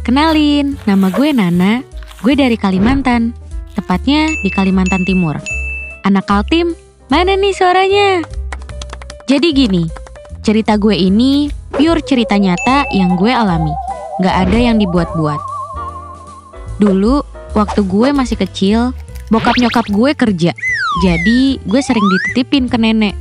Kenalin, nama gue Nana. Gue dari Kalimantan, tepatnya di Kalimantan Timur. Anak Kaltim, mana nih suaranya? Jadi gini, cerita gue ini pure cerita nyata yang gue alami. Gak ada yang dibuat-buat. Dulu, waktu gue masih kecil, bokap nyokap gue kerja. Jadi, gue sering dititipin ke nenek.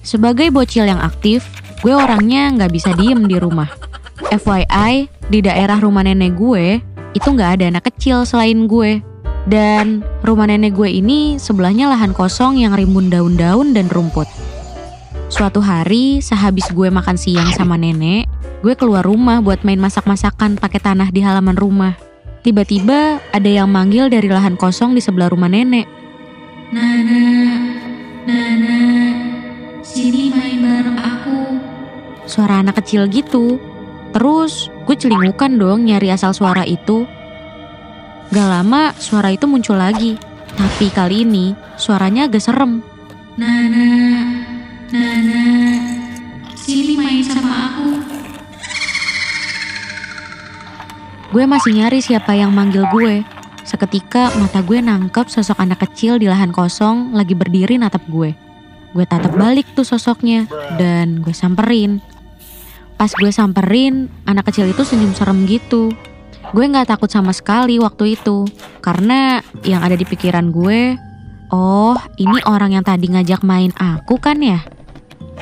Sebagai bocil yang aktif, gue orangnya gak bisa diem di rumah. FYI, di daerah rumah nenek gue, itu gak ada anak kecil selain gue. Dan rumah nenek gue ini sebelahnya lahan kosong yang rimbun daun-daun dan rumput. Suatu hari, sehabis gue makan siang sama nenek, gue keluar rumah buat main masak-masakan pakai tanah di halaman rumah. Tiba-tiba ada yang manggil dari lahan kosong di sebelah rumah nenek. Nana, Nana, sini main bareng aku. Suara anak kecil gitu. Terus gue celingukan dong nyari asal suara itu. Gak lama suara itu muncul lagi. Tapi kali ini suaranya agak serem. Nana, Nana, sini main sama aku. Gue masih nyari siapa yang manggil gue. Seketika mata gue nangkep sosok anak kecil di lahan kosong lagi berdiri natap gue. Gue tatap balik tuh sosoknya dan gue samperin. Pas gue samperin, anak kecil itu senyum serem gitu. Gue gak takut sama sekali waktu itu. Karena yang ada di pikiran gue, oh ini orang yang tadi ngajak main aku kan ya?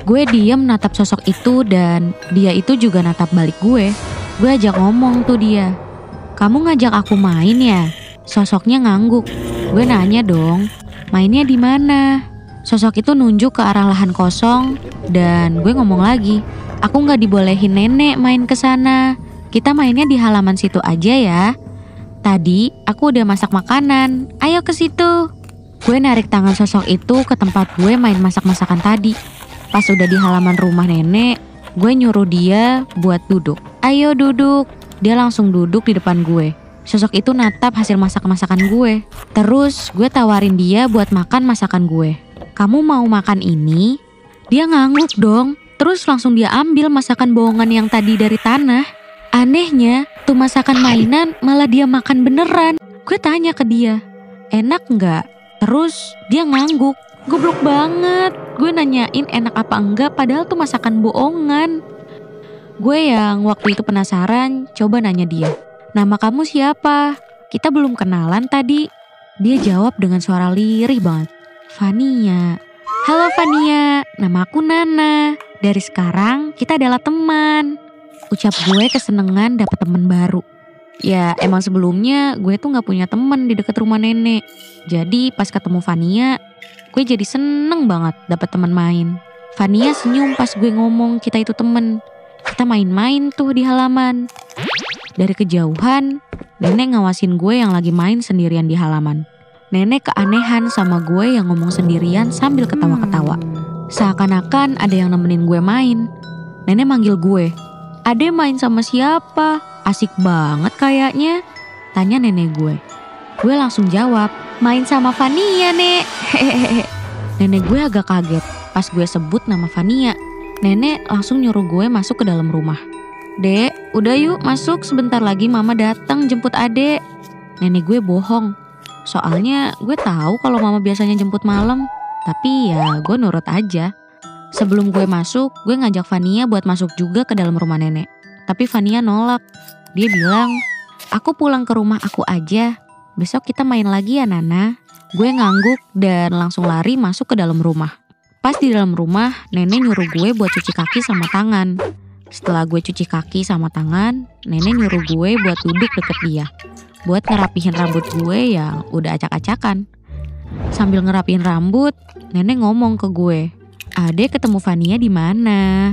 Gue diem natap sosok itu dan dia itu juga natap balik gue. Gue ajak ngomong tuh dia. Kamu ngajak aku main ya? Sosoknya ngangguk. Gue nanya dong, mainnya di mana? Sosok itu nunjuk ke arah lahan kosong dan gue ngomong lagi. Aku gak dibolehin nenek main ke sana. Kita mainnya di halaman situ aja ya. Tadi aku udah masak makanan. Ayo ke situ. Gue narik tangan sosok itu ke tempat gue main masak-masakan tadi. Pas udah di halaman rumah nenek, gue nyuruh dia buat duduk. Ayo duduk. Dia langsung duduk di depan gue. Sosok itu natap hasil masak-masakan gue. Terus gue tawarin dia buat makan masakan gue. Kamu mau makan ini? Dia ngangguk dong. Terus langsung dia ambil masakan bohongan yang tadi dari tanah. Anehnya, tuh masakan mainan malah dia makan beneran. Gue tanya ke dia, enak nggak? Terus dia ngangguk. Goblok banget. Gue nanyain enak apa enggak padahal tuh masakan bohongan. Gue yang waktu itu penasaran, coba nanya dia. Nama kamu siapa? Kita belum kenalan tadi. Dia jawab dengan suara lirih banget. Fania. Halo Fania, nama aku Nana. Dari sekarang kita adalah teman. Ucap gue kesenengan dapet teman baru. Ya emang sebelumnya gue tuh gak punya temen di deket rumah nenek. Jadi pas ketemu Fania, gue jadi seneng banget dapet teman main. Fania senyum pas gue ngomong kita itu temen. Kita main-main tuh di halaman. Dari kejauhan, nenek ngawasin gue yang lagi main sendirian di halaman. Nenek keanehan sama gue yang ngomong sendirian sambil ketawa-ketawa. Seakan-akan ada yang nemenin gue main. Nenek manggil gue. Ade main sama siapa? Asik banget kayaknya. Tanya nenek gue. Gue langsung jawab, main sama Fania nek. Hehehe. Nenek gue agak kaget pas gue sebut nama Fania. Nenek langsung nyuruh gue masuk ke dalam rumah. Dek, udah yuk masuk, sebentar lagi mama datang jemput adek. Nenek gue bohong. Soalnya gue tahu kalau mama biasanya jemput malam. Tapi ya gue nurut aja. Sebelum gue masuk, gue ngajak Fania buat masuk juga ke dalam rumah nenek. Tapi Fania nolak. Dia bilang, aku pulang ke rumah aku aja. Besok kita main lagi ya Nana. Gue ngangguk dan langsung lari masuk ke dalam rumah. Pas di dalam rumah, nenek nyuruh gue buat cuci kaki sama tangan. Setelah gue cuci kaki sama tangan, nenek nyuruh gue buat duduk deket dia. Buat ngerapihin rambut gue yang udah acak-acakan. Sambil ngerapiin rambut, nenek ngomong ke gue, Ade ketemu Fania di mana?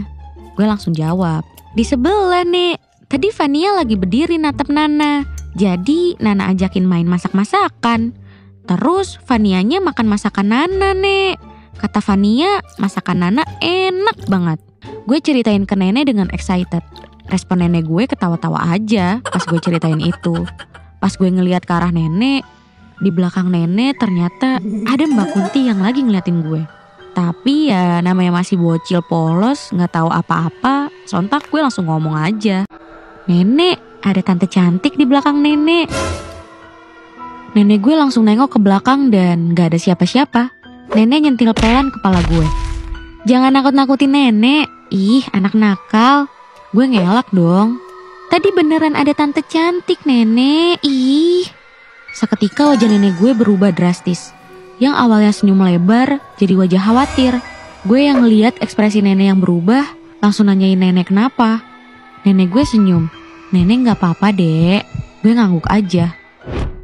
Gue langsung jawab, di sebelah nek. Tadi Fania lagi berdiri natap Nana. Jadi Nana ajakin main masak-masakan. Terus Fanianya makan masakan Nana nek. Kata Fania, masakan Nana enak banget. Gue ceritain ke nenek dengan excited. Respon nenek gue ketawa-tawa aja pas gue ceritain itu. Pas gue ngeliat ke arah nenek, di belakang nenek ternyata ada Mbak Kunti yang lagi ngeliatin gue. Tapi ya namanya masih bocil polos, gak tahu apa-apa, sontak gue langsung ngomong aja. Nenek, ada tante cantik di belakang nenek. Nenek gue langsung nengok ke belakang dan gak ada siapa-siapa. Nenek nyentil pelan kepala gue. Jangan nakut-nakutin nenek. Ih, anak nakal. Gue ngelak dong. Tadi beneran ada tante cantik nenek. Ih. Seketika wajah nenek gue berubah drastis. Yang awalnya senyum lebar jadi wajah khawatir. Gue yang ngeliat ekspresi nenek yang berubah langsung nanyain nenek kenapa. Nenek gue senyum. Nenek gak apa-apa dek. Gue ngangguk aja.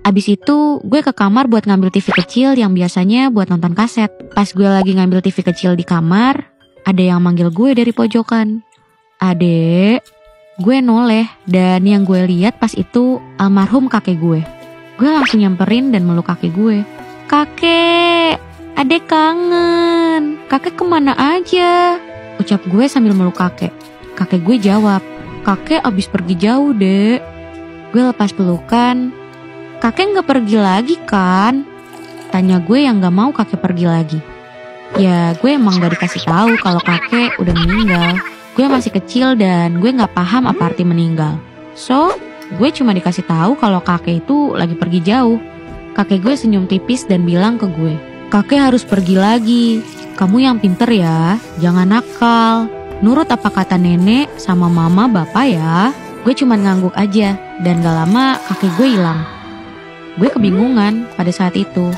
Abis itu gue ke kamar buat ngambil TV kecil yang biasanya buat nonton kaset. Pas gue lagi ngambil TV kecil di kamar, ada yang manggil gue dari pojokan. Adek. Gue noleh dan yang gue lihat pas itu almarhum kakek gue. Gue langsung nyamperin dan meluk kakek gue. Kakek, adek kangen. Kakek kemana aja? Ucap gue sambil meluk kakek. Kakek gue jawab, kakek abis pergi jauh dek. Gue lepas pelukan. Kakek gak pergi lagi kan? Tanya gue yang gak mau kakek pergi lagi. Ya gue emang gak dikasih tahu kalau kakek udah meninggal. Gue masih kecil dan gue gak paham apa arti meninggal. So, gue cuma dikasih tahu kalau kakek itu lagi pergi jauh. Kakek gue senyum tipis dan bilang ke gue, kakek harus pergi lagi. Kamu yang pinter ya, jangan nakal. Nurut apa kata nenek sama mama bapak ya. Gue cuma ngangguk aja dan gak lama kakek gue hilang. Gue kebingungan pada saat itu.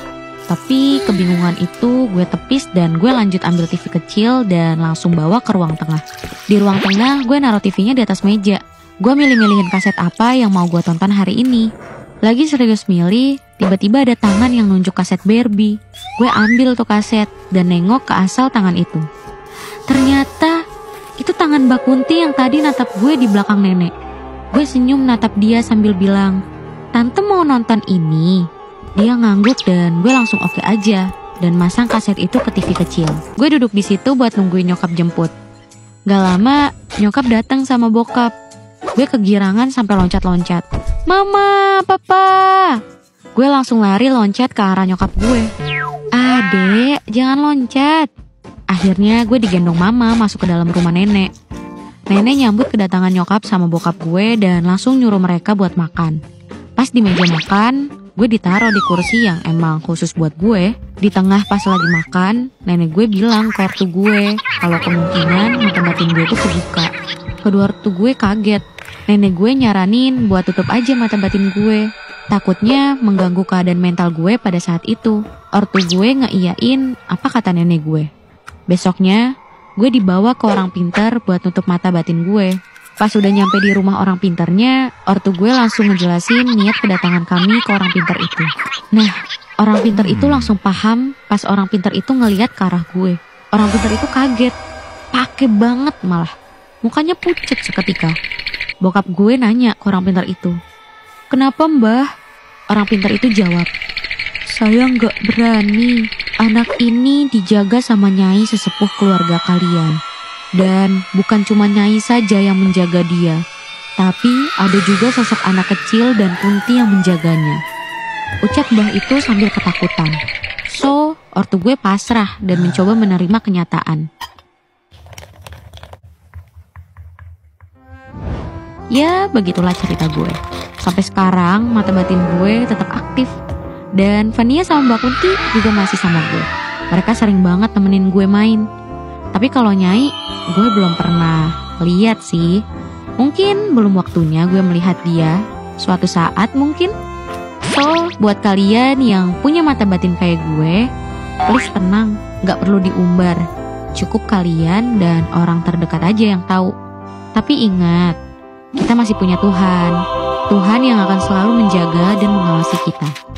Tapi kebingungan itu gue tepis dan gue lanjut ambil TV kecil dan langsung bawa ke ruang tengah. Di ruang tengah gue naruh TV-nya di atas meja. Gue milih-milihin kaset apa yang mau gue tonton hari ini. Lagi serius milih, tiba-tiba ada tangan yang nunjuk kaset Barbie. Gue ambil tuh kaset dan nengok ke asal tangan itu. Ternyata itu tangan Mbak Kunti yang tadi natap gue di belakang nenek. Gue senyum natap dia sambil bilang, tante mau nonton ini? Dia ngangguk dan gue langsung oke aja dan masang kaset itu ke TV kecil. Gue duduk di situ buat nungguin nyokap jemput. Gak lama nyokap datang sama bokap. Gue kegirangan sampai loncat-loncat. Mama, papa. Gue langsung lari loncat ke arah nyokap gue. Adek, jangan loncat. Akhirnya gue digendong mama masuk ke dalam rumah nenek. Nenek nyambut kedatangan nyokap sama bokap gue dan langsung nyuruh mereka buat makan. Pas di meja makan, gue ditaruh di kursi yang emang khusus buat gue. Di tengah pas lagi makan, nenek gue bilang ke ortu gue kalau kemungkinan mata batin gue tuh kebuka. Kedua ortu gue kaget. Nenek gue nyaranin buat tutup aja mata batin gue. Takutnya mengganggu keadaan mental gue pada saat itu. Ortu gue ngeiyain apa kata nenek gue. Besoknya, gue dibawa ke orang pintar buat nutup mata batin gue. Pas udah nyampe di rumah orang pintarnya, ortu gue langsung ngejelasin niat kedatangan kami ke orang pintar itu. Nah, orang pintar itu langsung paham pas orang pintar itu ngeliat ke arah gue. Orang pintar itu kaget, pake banget malah. Mukanya pucat seketika. Bokap gue nanya ke orang pintar itu, kenapa mbah? Orang pintar itu jawab, saya gak berani. Anak ini dijaga sama nyai sesepuh keluarga kalian. Dan bukan cuma nyai saja yang menjaga dia, tapi ada juga sosok anak kecil dan Kunti yang menjaganya. Ucap mbah itu sambil ketakutan. So, ortu gue pasrah dan mencoba menerima kenyataan. Ya, begitulah cerita gue. Sampai sekarang mata batin gue tetap aktif. Dan Vania sama Mbak Kunti juga masih sama gue. Mereka sering banget temenin gue main. Tapi kalau nyai, gue belum pernah lihat sih. Mungkin belum waktunya gue melihat dia. Suatu saat mungkin. So, buat kalian yang punya mata batin kayak gue, please tenang, gak perlu diumbar. Cukup kalian dan orang terdekat aja yang tahu. Tapi ingat, kita masih punya Tuhan. Tuhan yang akan selalu menjaga dan mengawasi kita.